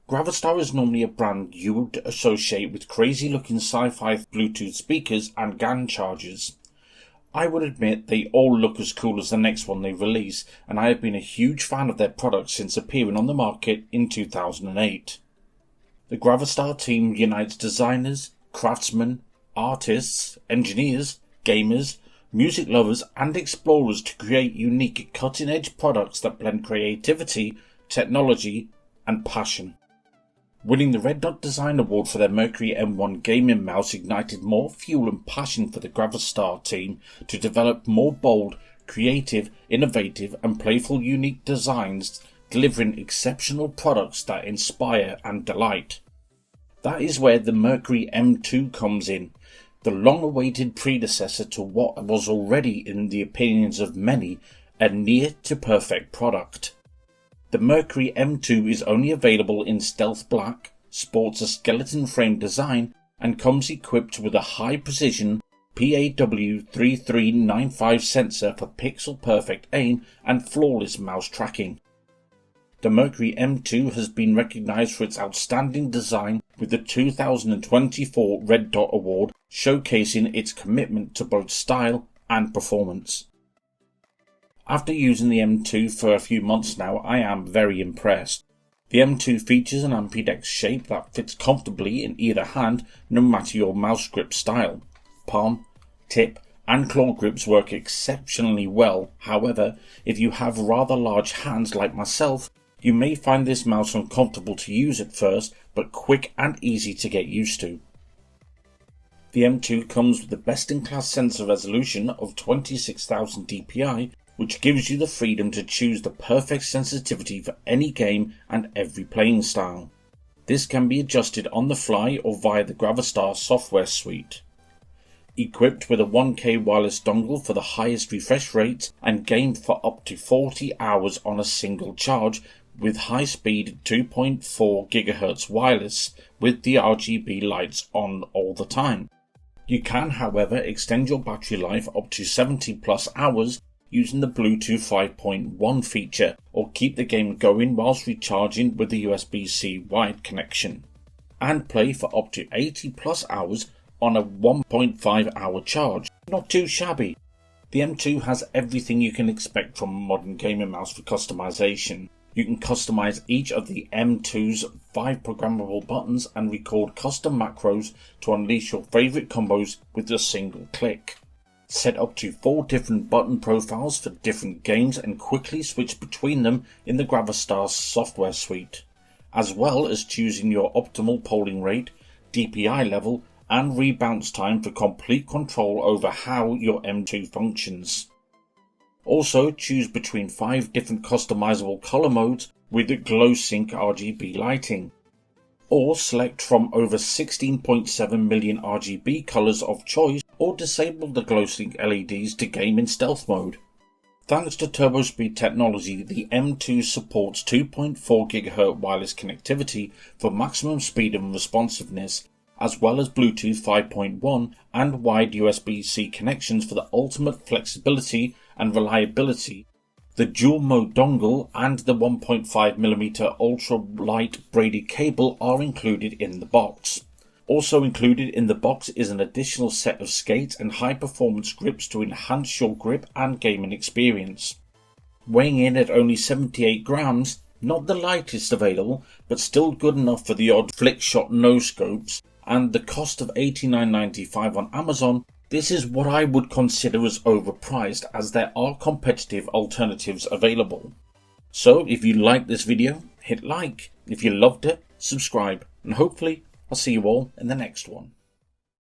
Gravastar is normally a brand you would associate with crazy looking sci-fi Bluetooth speakers and GAN chargers. I would admit they all look as cool as the next one they release, and I have been a huge fan of their products since appearing on the market in 2008. The Gravastar team unites designers, craftsmen, artists, engineers, gamers, music lovers and explorers to create unique cutting-edge products that blend creativity, technology and passion. Winning the Red Dot Design Award for their Mercury M1 gaming mouse ignited more fuel and passion for the Gravastar team to develop more bold, creative, innovative and playful unique designs, delivering exceptional products that inspire and delight. That is where the Mercury M2 comes in, the long-awaited predecessor to what was already, in the opinions of many, a near-to-perfect product. The Mercury M2 is only available in stealth black, sports a skeleton frame design, and comes equipped with a high-precision PAW3395 sensor for pixel-perfect aim and flawless mouse tracking. The Mercury M2 has been recognized for its outstanding design with the 2024 Red Dot Award, showcasing its commitment to both style and performance. After using the M2 for a few months now, I am very impressed. The M2 features an ampedex shape that fits comfortably in either hand no matter your mouse grip style. Palm, tip and claw grips work exceptionally well. However, if you have rather large hands like myself, you may find this mouse uncomfortable to use at first, but quick and easy to get used to. The M2 comes with the best-in-class sensor resolution of 26,000 dpi, which gives you the freedom to choose the perfect sensitivity for any game and every playing style. This can be adjusted on the fly or via the Gravastar software suite. Equipped with a 1K wireless dongle for the highest refresh rates and game for up to 40 hours on a single charge with high-speed 2.4 GHz wireless with the RGB lights on all the time. You can, however, extend your battery life up to 70 plus hours using the Bluetooth 5.1 feature, or keep the game going whilst recharging with the USB-C wired connection, and play for up to 80 plus hours on a 1.5 hour charge. Not too shabby. The M2 has everything you can expect from a modern gaming mouse for customization. You can customize each of the M2's 5 programmable buttons and record custom macros to unleash your favorite combos with a single click. Set up to 4 different button profiles for different games and quickly switch between them in the Gravastar software suite, as well as choosing your optimal polling rate, DPI level and rebounce time for complete control over how your M2 functions. Also choose between 5 different customizable color modes with the glow sync RGB lighting, or select from over 16.7 million RGB colors of choice, or disable the glow sync LEDs to game in stealth mode. Thanks to turbo speed technology, the M2 supports 2.4 GHz wireless connectivity for maximum speed and responsiveness, as well as Bluetooth 5.1 and wide USB-C connections for the ultimate flexibility and reliability. The dual mode dongle and the 1.5mm ultra light braided cable are included in the box. Also included in the box is an additional set of skates and high performance grips to enhance your grip and gaming experience. Weighing in at only 78 grams, not the lightest available, but still good enough for the odd flick shot no scopes, and the cost of $89.95 on Amazon, this is what I would consider as overpriced, as there are competitive alternatives available. So if you liked this video, hit like. If you loved it, subscribe, and hopefully I'll see you all in the next one.